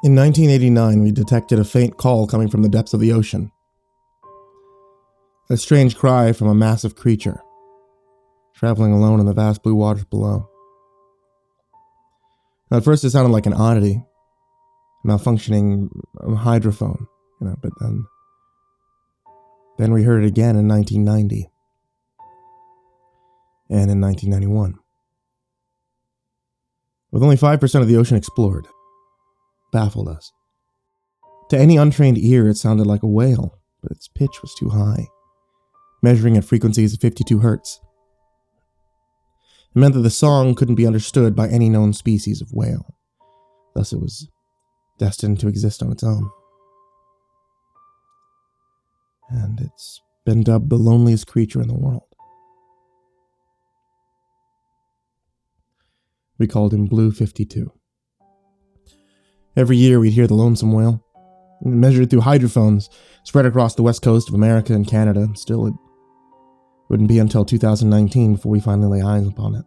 In 1989, we detected a faint call coming from the depths of the ocean. A strange cry from a massive creature, traveling alone in the vast blue waters below. Now, at first it sounded like an oddity, a malfunctioning hydrophone, but then we heard it again in 1990, and in 1991. With only 5% of the ocean explored, baffled us. To any untrained ear, it sounded like a whale, but its pitch was too high, measuring at frequencies of 52 hertz. It meant that the song couldn't be understood by any known species of whale. Thus, it was destined to exist on its own. And it's been dubbed the loneliest creature in the world. We called him Blue 52. Every year we'd hear the lonesome whale, measured through hydrophones, spread across the west coast of America and Canada, and still it wouldn't be until 2019 before we finally lay eyes upon it.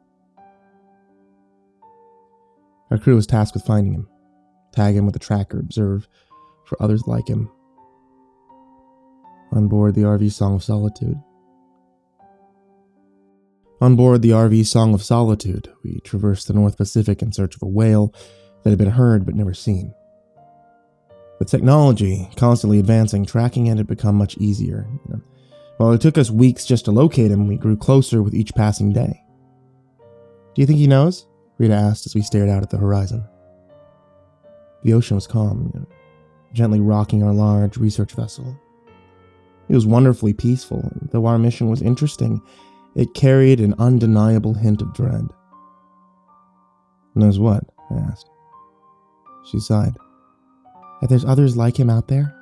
Our crew was tasked with finding him, tag him with a tracker, observe for others like him. On board the RV Song of Solitude. On board the RV Song of Solitude, we traversed the North Pacific in search of a whale that had been heard but never seen. With technology constantly advancing, tracking it had become much easier. While it took us weeks just to locate him, we grew closer with each passing day. "Do you think he knows?" Rita asked as we stared out at the horizon. The ocean was calm, gently rocking our large research vessel. It was wonderfully peaceful, and though our mission was interesting, it carried an undeniable hint of dread. "Knows what?" I asked. She sighed. "That there's others like him out there?"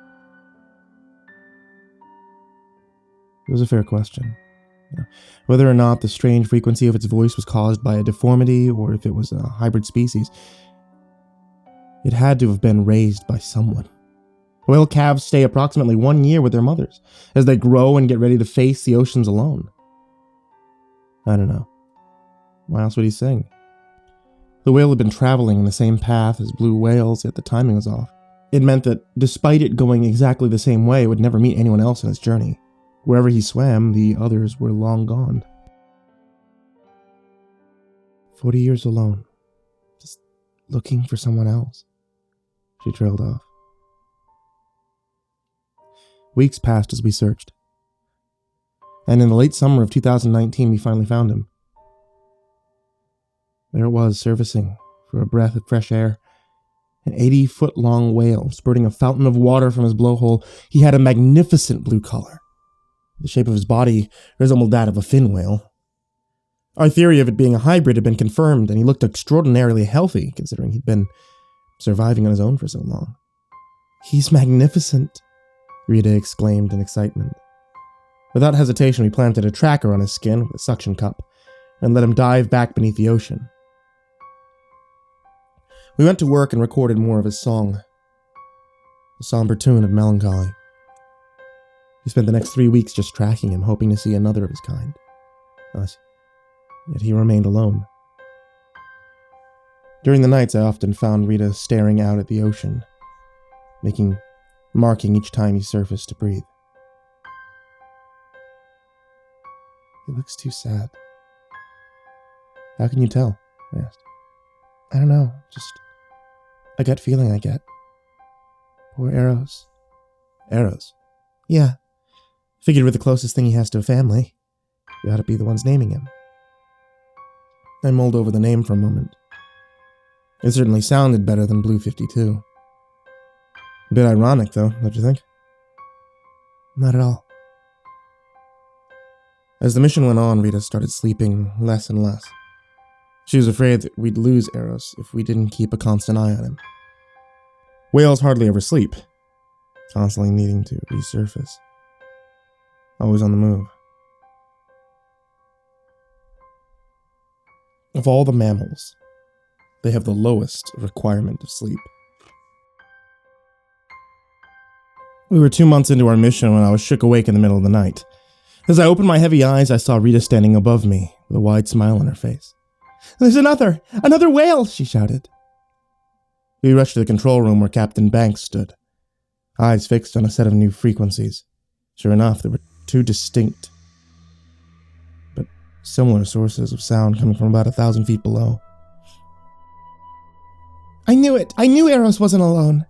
It was a fair question. Whether or not the strange frequency of its voice was caused by a deformity or if it was a hybrid species, it had to have been raised by someone. Whale calves stay approximately 1 year with their mothers as they grow and get ready to face the oceans alone. I don't know. Why else would he sing? The whale had been traveling in the same path as blue whales, yet the timing was off. It meant that despite it going exactly the same way, it would never meet anyone else in its journey. Wherever he swam, the others were long gone. 40 years alone, just looking for someone else. She trailed off. Weeks passed as we searched. And in the late summer of 2019, we finally found him. There it was, surfacing for a breath of fresh air. An 80-foot-long whale, spurting a fountain of water from his blowhole. He had a magnificent blue color. The shape of his body resembled that of a fin whale. Our theory of it being a hybrid had been confirmed, and he looked extraordinarily healthy, considering he'd been surviving on his own for so long. "He's magnificent," Rita exclaimed in excitement. Without hesitation, we planted a tracker on his skin with a suction cup and let him dive back beneath the ocean. We went to work and recorded more of his song, a somber tune of melancholy. We spent the next 3 weeks just tracking him, hoping to see another of his kind. Yet he remained alone. During the nights, I often found Rita staring out at the ocean, marking each time he surfaced to breathe. "He looks too sad." "How can you tell?" I asked. "I don't know, just a gut feeling I get. Poor Eros." "Eros?" "Yeah. Figured with the closest thing he has to a family, we ought to be the ones naming him." I mulled over the name for a moment. It certainly sounded better than Blue 52. A bit ironic, though, don't you think? "Not at all." As the mission went on, Rita started sleeping less and less. She was afraid that we'd lose Eros if we didn't keep a constant eye on him. Whales hardly ever sleep, constantly needing to resurface. Always on the move. Of all the mammals, they have the lowest requirement of sleep. We were 2 months into our mission when I was shook awake in the middle of the night. As I opened my heavy eyes, I saw Rita standing above me with a wide smile on her face. "There's another whale!" she shouted. We rushed to the control room where Captain Banks stood, eyes fixed on a set of new frequencies. Sure enough, there were two distinct, but similar sources of sound coming from about 1,000 feet below. I knew it! I knew Eros wasn't alone!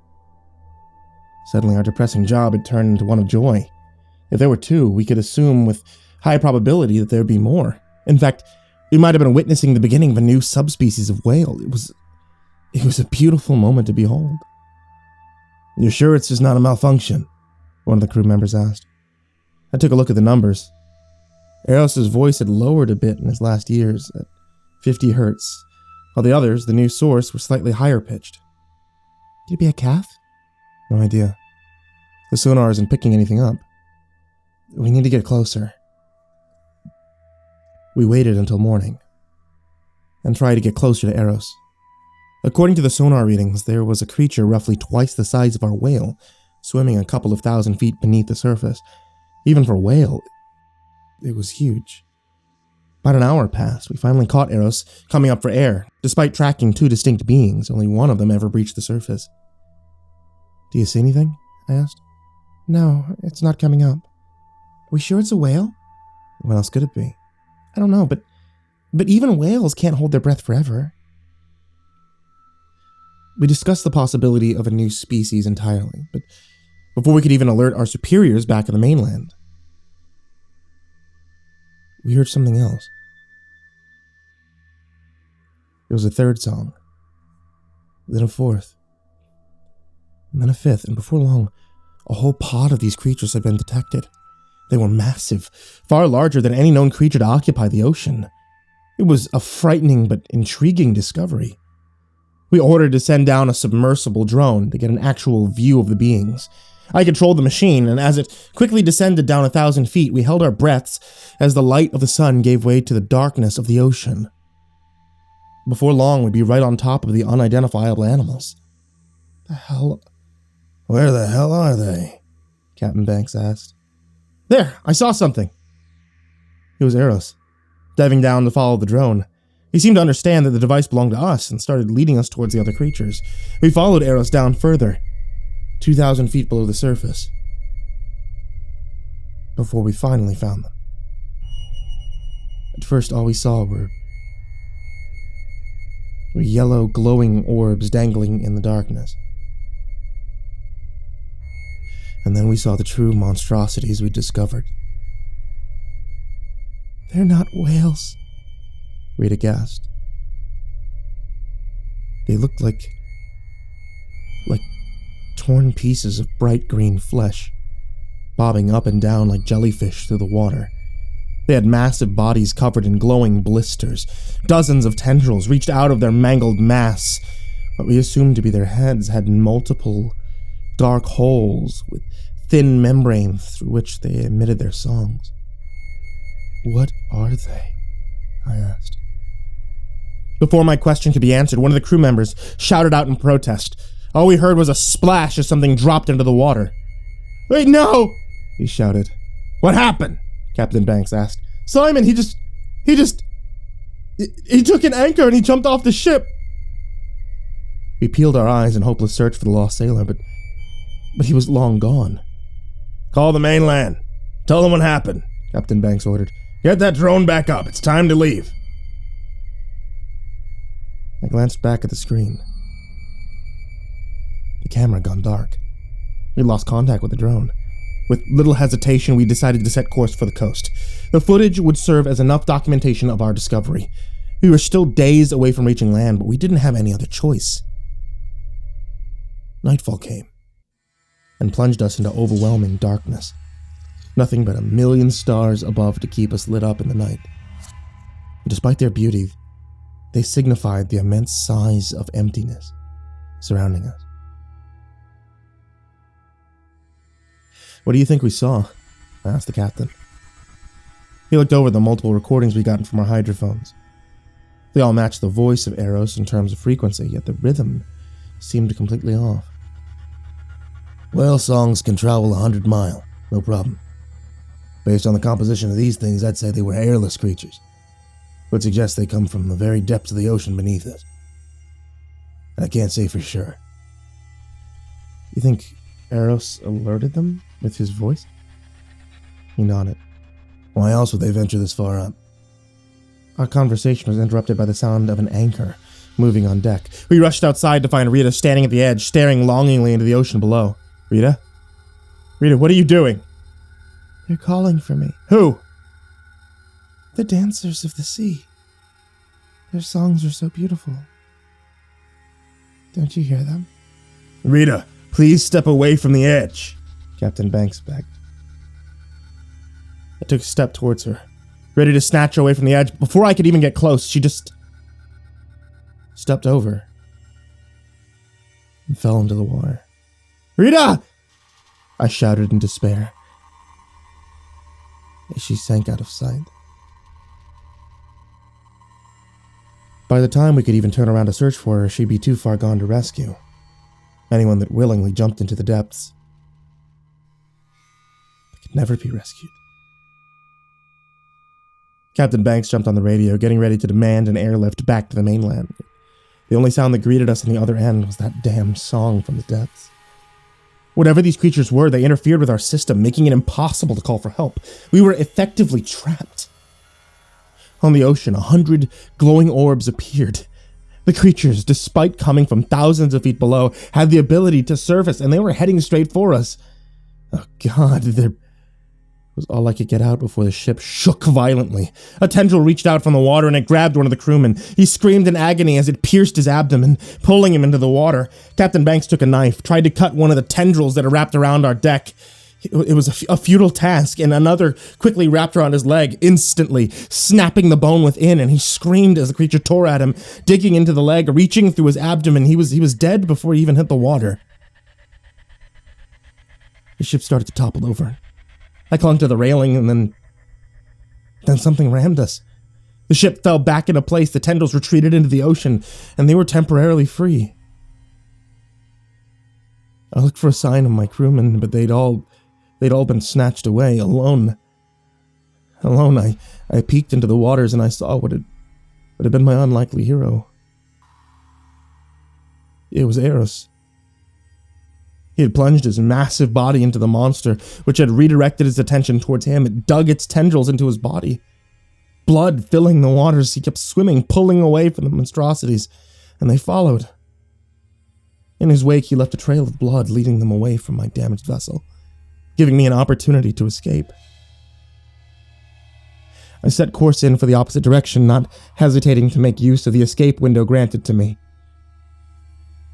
Suddenly, our depressing job had turned into one of joy. If there were two, we could assume with high probability that there would be more. In fact, we might have been witnessing the beginning of a new subspecies of whale. It was a beautiful moment to behold. "You're sure it's just not a malfunction?" one of the crew members asked. I took a look at the numbers. Eros's voice had lowered a bit in his last years, at 50 hertz, while the others, the new source, were slightly higher pitched. Could it be a calf? No idea. The sonar isn't picking anything up. We need to get closer. We waited until morning, and tried to get closer to Eros. According to the sonar readings, there was a creature roughly twice the size of our whale, swimming a couple of 1,000 feet beneath the surface. Even for a whale, it was huge. About an hour passed. We finally caught Eros coming up for air. Despite tracking two distinct beings, only one of them ever breached the surface. Do you see anything? I asked. No, it's not coming up. Are we sure it's a whale? What else could it be? I don't know, but even whales can't hold their breath forever. We discussed the possibility of a new species entirely, but before we could even alert our superiors back in the mainland, we heard something else. It was a third song, then a fourth, and then a fifth, and before long, a whole pod of these creatures had been detected. They were massive, far larger than any known creature to occupy the ocean. It was a frightening but intriguing discovery. We ordered to send down a submersible drone to get an actual view of the beings. I controlled the machine, and as it quickly descended down 1,000 feet, we held our breaths as the light of the sun gave way to the darkness of the ocean. Before long, we'd be right on top of the unidentifiable animals. The hell? Where the hell are they? Captain Banks asked. There, I saw something. It was Eros, diving down to follow the drone. He seemed to understand that the device belonged to us and started leading us towards the other creatures. We followed Eros down further, 2,000 feet below the surface, before we finally found them. At first, all we saw were yellow, glowing orbs dangling in the darkness. And then we saw the true monstrosities we discovered. They're not whales, Rita gasped. They looked like torn pieces of bright green flesh, bobbing up and down like jellyfish through the water. They had massive bodies covered in glowing blisters. Dozens of tendrils reached out of their mangled mass. What we assumed to be their heads had multiple dark holes with thin membranes through which they emitted their songs. What are they? I asked. Before my question could be answered, one of the crew members shouted out in protest. All we heard was a splash as something dropped into the water. Wait, no! He shouted. What happened? Captain Banks asked. Simon, he took an anchor and he jumped off the ship. We peeled our eyes in hopeless search for the lost sailor, but he was long gone. Call the mainland. Tell them what happened, Captain Banks ordered. Get that drone back up. It's time to leave. I glanced back at the screen. The camera had gone dark. We lost contact with the drone. With little hesitation, we decided to set course for the coast. The footage would serve as enough documentation of our discovery. We were still days away from reaching land, but we didn't have any other choice. Nightfall came and plunged us into overwhelming darkness. Nothing but 1,000,000 stars above to keep us lit up in the night. And despite their beauty, they signified the immense size of emptiness surrounding us. What do you think we saw? I asked the captain. He looked over the multiple recordings we'd gotten from our hydrophones. They all matched the voice of Eros in terms of frequency, yet the rhythm seemed completely off. Whale songs can travel 100 miles, no problem. Based on the composition of these things, I'd say they were airless creatures. Would suggest they come from the very depths of the ocean beneath us. I can't say for sure. You think Eros alerted them with his voice? He nodded. Why else would they venture this far up? Our conversation was interrupted by the sound of an anchor moving on deck. We rushed outside to find Rita standing at the edge, staring longingly into the ocean below. Rita? Rita, what are you doing? They're calling for me. Who? The dancers of the sea. Their songs are so beautiful. Don't you hear them? Rita, please step away from the edge, Captain Banks begged. I took a step towards her, ready to snatch her away from the edge. Before I could even get close, she just stepped over and fell into the water. Rita! I shouted in despair as she sank out of sight. By the time we could even turn around to search for her, she'd be too far gone to rescue anyone that willingly jumped into the depths. They could never be rescued. Captain Banks jumped on the radio, getting ready to demand an airlift back to the mainland. The only sound that greeted us on the other end was that damn song from the depths. Whatever these creatures were, they interfered with our system, making it impossible to call for help. We were effectively trapped. On the ocean, 100 glowing orbs appeared. The creatures, despite coming from thousands of feet below, had the ability to surface, and they were heading straight for us. Oh God, there was all I could get out before the ship shook violently. A tendril reached out from the water and it grabbed one of the crewmen. He screamed in agony as it pierced his abdomen, pulling him into the water. Captain Banks took a knife, tried to cut one of the tendrils that are wrapped around our deck. It was a futile task, and another quickly wrapped around his leg, instantly snapping the bone within, and he screamed as the creature tore at him, digging into the leg, reaching through his abdomen. He was dead before he even hit the water. The ship started to topple over. I clung to the railing, and then something rammed us. The ship fell back into place, the tendrils retreated into the ocean, and they were temporarily free. I looked for a sign of my crewmen, but they'd all been snatched away, alone. I peeked into the waters and I saw what had been my unlikely hero. It was Eros. He had plunged his massive body into the monster, which had redirected his attention towards him. It dug its tendrils into his body. Blood filling the waters, he kept swimming, pulling away from the monstrosities, and they followed. In his wake, he left a trail of blood, leading them away from my damaged vessel, giving me an opportunity to escape. I set course in for the opposite direction, not hesitating to make use of the escape window granted to me.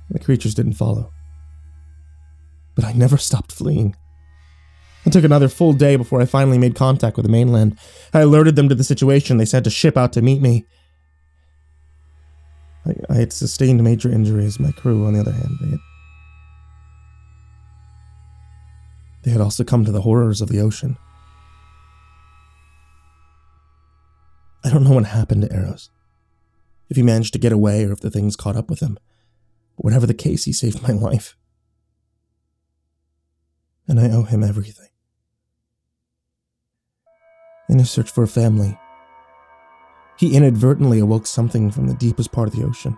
The creatures didn't follow, but I never stopped fleeing. It took another full day before I finally made contact with the mainland. I alerted them to the situation. They sent a ship out to meet me. I had sustained major injuries. My crew, on the other hand, they had also come to the horrors of the ocean. I don't know what happened to Eros, if he managed to get away or if the things caught up with him. But whatever the case, he saved my life. And I owe him everything. In his search for a family, he inadvertently awoke something from the deepest part of the ocean.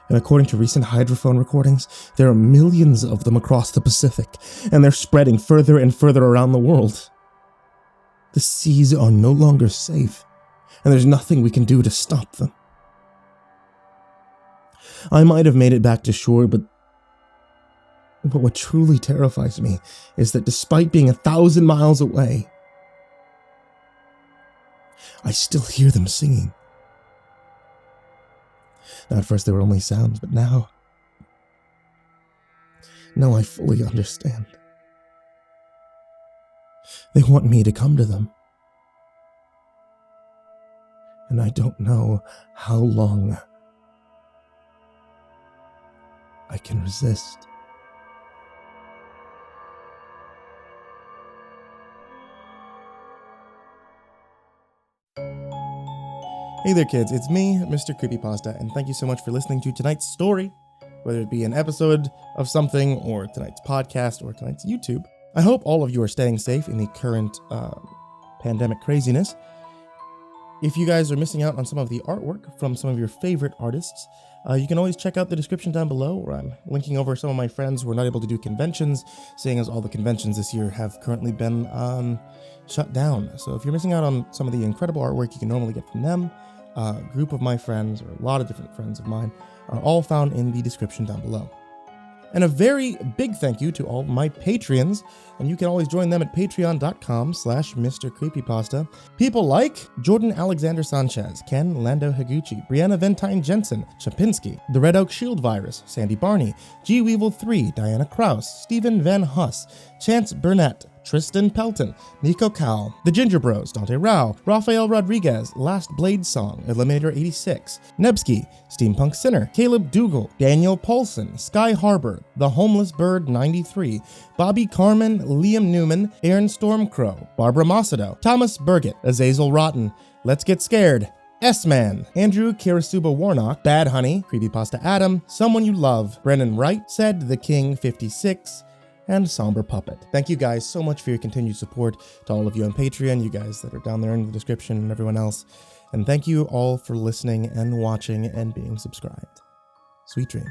And according to recent hydrophone recordings, there are millions of them across the Pacific, and they're spreading further and further around the world. The seas are no longer safe, and there's nothing we can do to stop them. I might have made it back to shore, but what truly terrifies me is that despite being 1,000 miles away, I still hear them singing. Now, at first they were only sounds, but now I fully understand. They want me to come to them. And I don't know how long I can resist. Hey there kids, it's me, Mrcreepypasta, and thank you so much for listening to tonight's story, whether it be an episode of something, or tonight's podcast, or tonight's YouTube. I hope all of you are staying safe in the current pandemic craziness. If you guys are missing out on some of the artwork from some of your favorite artists, you can always check out the description down below, where I'm linking over some of my friends who are not able to do conventions, seeing as all the conventions this year have currently been shut down. So if you're missing out on some of the incredible artwork you can normally get from them, a group of my friends, or a lot of different friends of mine, are all found in the description down below. And a very big thank you to all my Patreons, and you can always join them at patreon.com/Mrcreepypasta. People like Jordan Alexander Sanchez, Ken Lando Higuchi, Brianna Van Tine-Janzen, Chompski, TheRedOakShieldVirus, Sindee Barney, G Weevil 3, Diana Kraus, Stephen VanHuss, Chance Burnett, Tristain Pelton, Nico, TheGingerBroz, Dante Rowe, Raphael Rodriguez, Lastbladesong, Eliminator86, Nebsky, SteampunkSinner, Kaleb Dougal, Daniel Poulsen, Sky Harbor, The Homeless Bird 93, Bobby Carmen, Liam Newman, Aaron Stormcrow, Barbara Macedo, Thomas Burgett, Azazel Rotten, Let's Get Scared, S-Man, Andrew Karasuba Warnock, Bad Honey, Creepypasta Adam, Someone You Love, Brennan Wright, Said the King 56, and Somber Puppet. Thank you guys so much for your continued support, to all of you on Patreon, you guys that are down there in the description, and everyone else. And thank you all for listening and watching and being subscribed. Sweet dreams.